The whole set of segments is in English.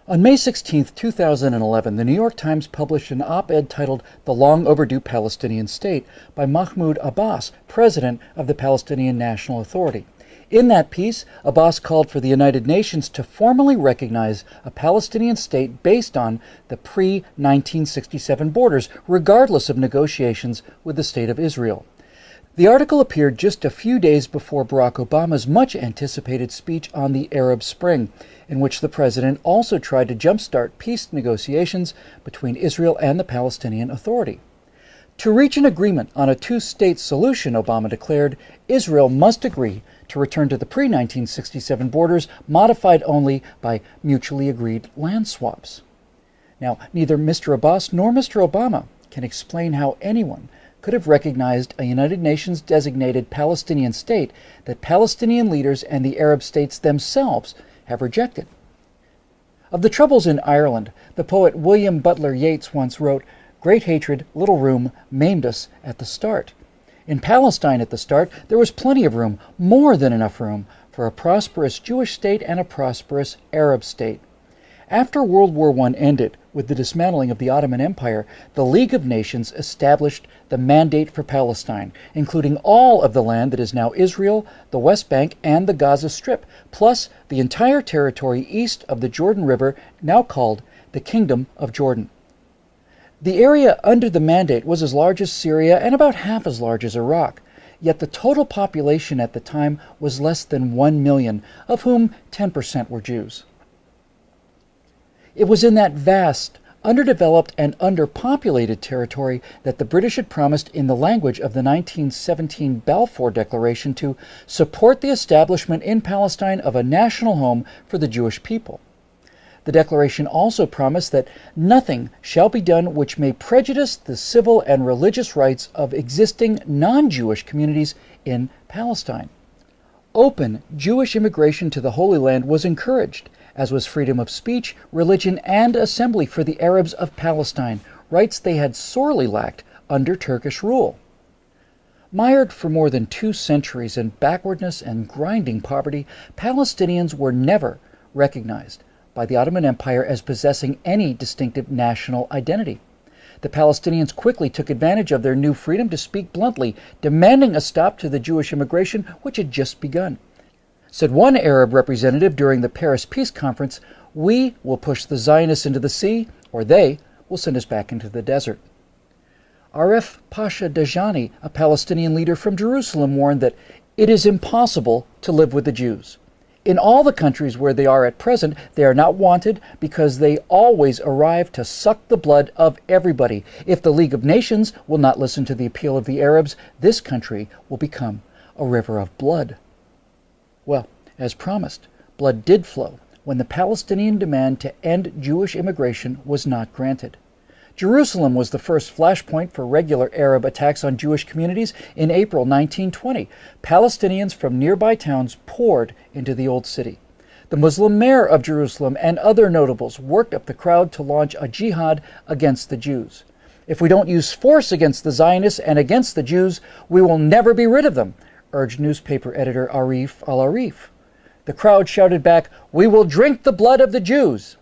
On May 16, 2011, the New York Times published an op-ed titled "The Long Overdue Palestinian State" by Mahmoud Abbas, president of the Palestinian National Authority. In that piece, Abbas called for the United Nations to formally recognize a Palestinian state based on the pre-1967 borders, regardless of negotiations with the State of Israel. The article appeared just a few days before Barack Obama's much-anticipated speech on the Arab Spring, in which the president also tried to jumpstart peace negotiations between Israel and the Palestinian Authority. To reach an agreement on a two-state solution, Obama declared, Israel must agree to return to the pre-1967 borders, modified only by mutually agreed land swaps. Now, neither Mr. Abbas nor Mr. Obama can explain how anyone could have recognized a United Nations designated Palestinian state that Palestinian leaders and the Arab states themselves have rejected. Of the troubles in Ireland, the poet William Butler Yeats once wrote, "Great hatred, little room, maimed us at the start." In Palestine at the start, there was plenty of room, more than enough room, for a prosperous Jewish state and a prosperous Arab state. After World War I ended, with the dismantling of the Ottoman Empire, the League of Nations established the Mandate for Palestine, including all of the land that is now Israel, the West Bank, and the Gaza Strip, plus the entire territory east of the Jordan River, now called the Kingdom of Jordan. The area under the Mandate was as large as Syria and about half as large as Iraq, yet the total population at the time was less than 1 million, of whom 10% were Jews. It was in that vast, underdeveloped, and underpopulated territory that the British had promised in the language of the 1917 Balfour Declaration to support the establishment in Palestine of a national home for the Jewish people. The Declaration also promised that nothing shall be done which may prejudice the civil and religious rights of existing non-Jewish communities in Palestine. Open Jewish immigration to the Holy Land was encouraged, as was freedom of speech, religion, and assembly for the Arabs of Palestine, rights they had sorely lacked under Turkish rule. Mired for more than 2 centuries in backwardness and grinding poverty, Palestinians were never recognized by the Ottoman Empire as possessing any distinctive national identity. The Palestinians quickly took advantage of their new freedom to speak bluntly, demanding a stop to the Jewish immigration which had just begun. Said one Arab representative during the Paris Peace Conference, "We will push the Zionists into the sea, or they will send us back into the desert." Aref Pasha Dajani, a Palestinian leader from Jerusalem, warned that it is impossible to live with the Jews. In all the countries where they are at present, they are not wanted because they always arrive to suck the blood of everybody. If the League of Nations will not listen to the appeal of the Arabs, this country will become a river of blood. Well, as promised, blood did flow when the Palestinian demand to end Jewish immigration was not granted. Jerusalem was the first flashpoint for regular Arab attacks on Jewish communities in April 1920. Palestinians from nearby towns poured into the old city. The Muslim mayor of Jerusalem and other notables worked up the crowd to launch a jihad against the Jews. "If we don't use force against the Zionists and against the Jews, we will never be rid of them," urged newspaper editor Arif al-Arif. The crowd shouted back, "We will drink the blood of the Jews,"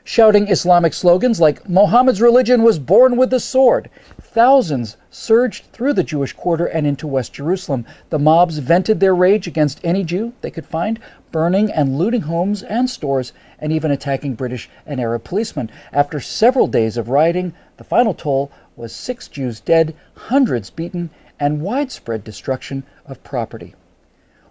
shouting Islamic slogans like "Muhammad's religion was born with the sword." Thousands surged through the Jewish quarter and into West Jerusalem. The mobs vented their rage against any Jew they could find, burning and looting homes and stores, and even attacking British and Arab policemen. After several days of rioting, the final toll was 6 Jews dead, hundreds beaten, and widespread destruction of property.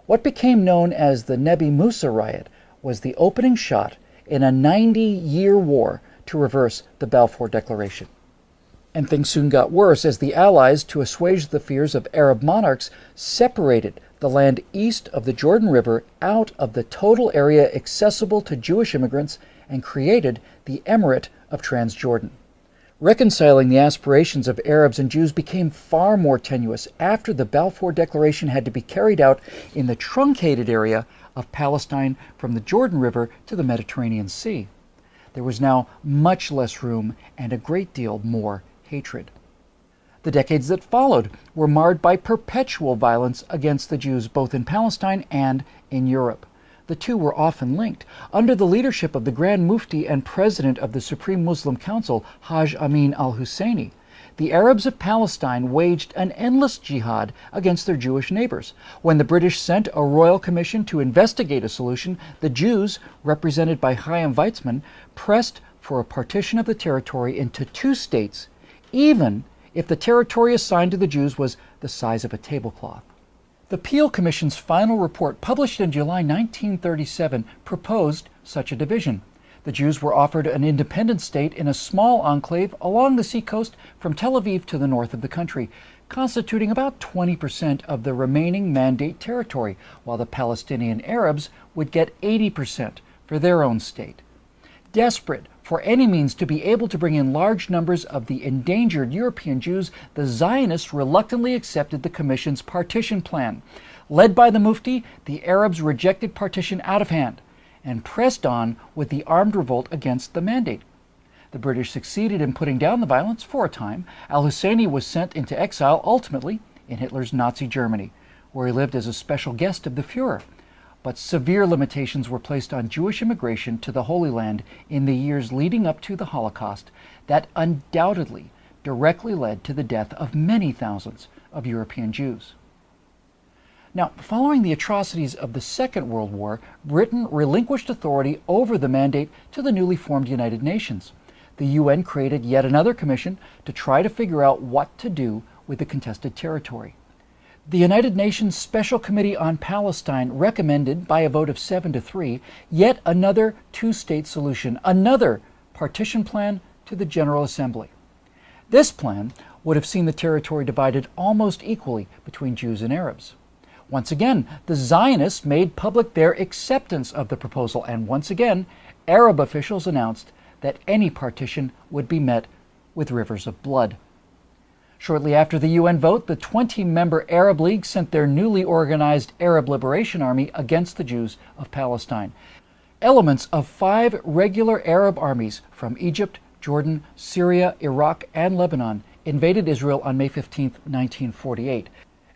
What became known as the Nebi Musa riot was the opening shot in a 90-year war to reverse the Balfour Declaration. And things soon got worse as the Allies, to assuage the fears of Arab monarchs, separated the land east of the Jordan River out of the total area accessible to Jewish immigrants and created the Emirate of Transjordan. Reconciling the aspirations of Arabs and Jews became far more tenuous after the Balfour Declaration had to be carried out in the truncated area of Palestine from the Jordan River to the Mediterranean Sea. There was now much less room and a great deal more hatred. The decades that followed were marred by perpetual violence against the Jews both in Palestine and in Europe. The two were often linked. Under the leadership of the Grand Mufti and President of the Supreme Muslim Council, Haj Amin al-Husseini, the Arabs of Palestine waged an endless jihad against their Jewish neighbors. When the British sent a royal commission to investigate a solution, the Jews, represented by Chaim Weizmann, pressed for a partition of the territory into two states, even if the territory assigned to the Jews was the size of a tablecloth. The Peel Commission's final report, published in July 1937, proposed such a division. The Jews were offered an independent state in a small enclave along the seacoast from Tel Aviv to the north of the country, constituting about 20% of the remaining Mandate territory, while the Palestinian Arabs would get 80% for their own state. Desperate for any means to be able to bring in large numbers of the endangered European Jews, the Zionists reluctantly accepted the Commission's partition plan. Led by the Mufti, the Arabs rejected partition out of hand and pressed on with the armed revolt against the Mandate. The British succeeded in putting down the violence for a time. Al-Husseini was sent into exile, ultimately in Hitler's Nazi Germany, where he lived as a special guest of the Führer. But severe limitations were placed on Jewish immigration to the Holy Land in the years leading up to the Holocaust that undoubtedly directly led to the death of many thousands of European Jews. Now, following the atrocities of the Second World War, Britain relinquished authority over the Mandate to the newly formed United Nations. The UN created yet another commission to try to figure out what to do with the contested territory. The United Nations Special Committee on Palestine recommended, by a vote of 7-3, yet another two-state solution, another partition plan to the General Assembly. This plan would have seen the territory divided almost equally between Jews and Arabs. Once again, the Zionists made public their acceptance of the proposal, and once again, Arab officials announced that any partition would be met with rivers of blood. Shortly after the UN vote, the 20-member Arab League sent their newly organized Arab Liberation Army against the Jews of Palestine. Elements of 5 regular Arab armies from Egypt, Jordan, Syria, Iraq, and Lebanon invaded Israel on May 15, 1948.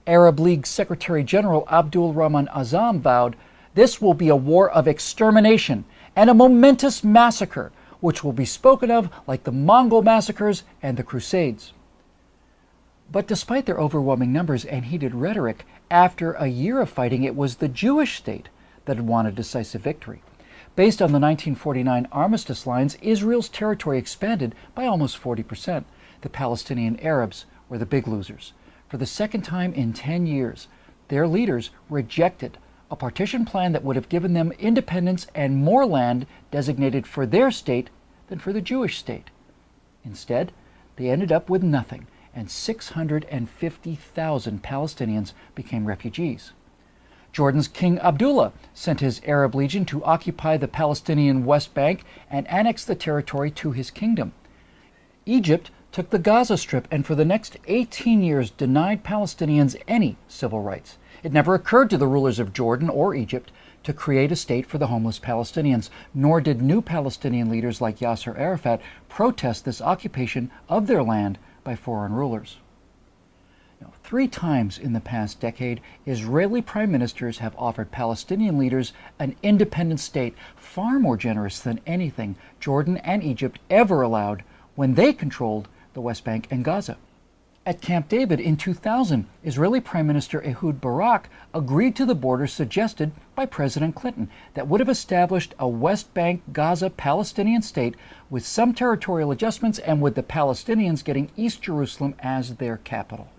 Arab League Secretary General Abdul Rahman Azam vowed, "This will be a war of extermination and a momentous massacre, which will be spoken of like the Mongol massacres and the Crusades." But despite their overwhelming numbers and heated rhetoric, after a year of fighting, it was the Jewish state that had won a decisive victory. Based on the 1949 armistice lines, Israel's territory expanded by almost 40%. The Palestinian Arabs were the big losers. For the second time in 10 years, their leaders rejected a partition plan that would have given them independence and more land designated for their state than for the Jewish state. Instead, they ended up with nothing, and 650,000 Palestinians became refugees. Jordan's King Abdullah sent his Arab legion to occupy the Palestinian West Bank and annex the territory to his kingdom. Egypt took the Gaza Strip and for the next 18 years denied Palestinians any civil rights. It never occurred to the rulers of Jordan or Egypt to create a state for the homeless Palestinians, nor did new Palestinian leaders like Yasser Arafat protest this occupation of their land by foreign rulers. Now, 3 times in the past decade, Israeli prime ministers have offered Palestinian leaders an independent state, far more generous than anything Jordan and Egypt ever allowed when they controlled the West Bank and Gaza. At Camp David in 2000, Israeli Prime Minister Ehud Barak agreed to the border suggested by President Clinton that would have established a West Bank Gaza Palestinian state with some territorial adjustments and with the Palestinians getting East Jerusalem as their capital.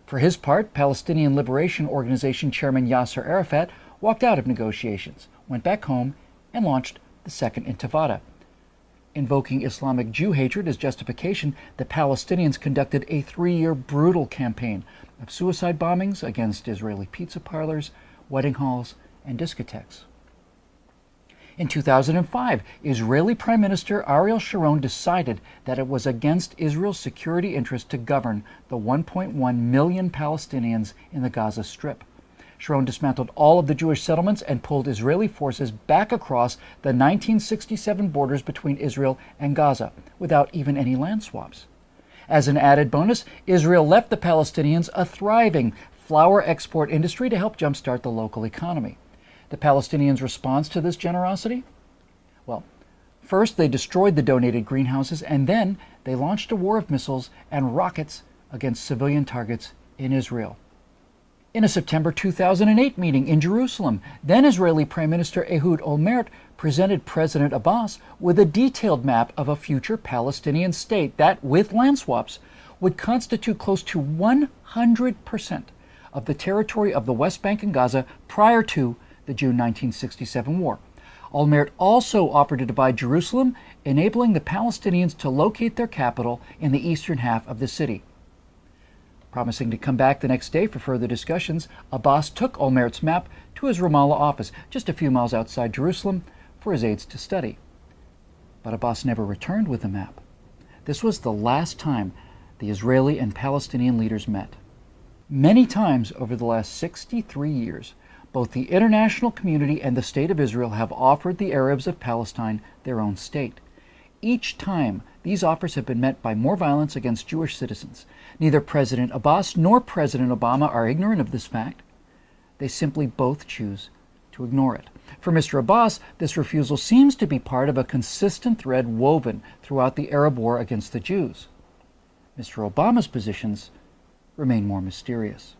For his part, Palestinian Liberation Organization Chairman Yasser Arafat walked out of negotiations, went back home, and launched the Second Intifada. Invoking Islamic Jew hatred as justification, the Palestinians conducted a 3-year brutal campaign of suicide bombings against Israeli pizza parlors, wedding halls, and discotheques. In 2005, Israeli Prime Minister Ariel Sharon decided that it was against Israel's security interest to govern the 1.1 million Palestinians in the Gaza Strip. Sharon dismantled all of the Jewish settlements and pulled Israeli forces back across the 1967 borders between Israel and Gaza without even any land swaps. As an added bonus, Israel left the Palestinians a thriving flour export industry to help jumpstart the local economy. the Palestinians' response to this generosity? Well, first they destroyed the donated greenhouses, and then they launched a war of missiles and rockets against civilian targets in Israel. In a September 2008 meeting in Jerusalem, then Israeli Prime Minister Ehud Olmert presented President Abbas with a detailed map of a future Palestinian state that, with land swaps, would constitute close to 100% of the territory of the West Bank and Gaza prior to the June 1967 war. Olmert also offered to divide Jerusalem, enabling the Palestinians to locate their capital in the eastern half of the city. Promising to come back the next day for further discussions, Abbas took Olmert's map to his Ramallah office, just a few miles outside Jerusalem, for his aides to study. But Abbas never returned with the map. This was the last time the Israeli and Palestinian leaders met. Many times over the last 63 years, both the international community and the State of Israel have offered the Arabs of Palestine their own state. Each time, these offers have been met by more violence against Jewish citizens. Neither President Abbas nor President Obama are ignorant of this fact. They simply both choose to ignore it. For Mr. Abbas, this refusal seems to be part of a consistent thread woven throughout the Arab war against the Jews. Mr. Obama's positions remain more mysterious.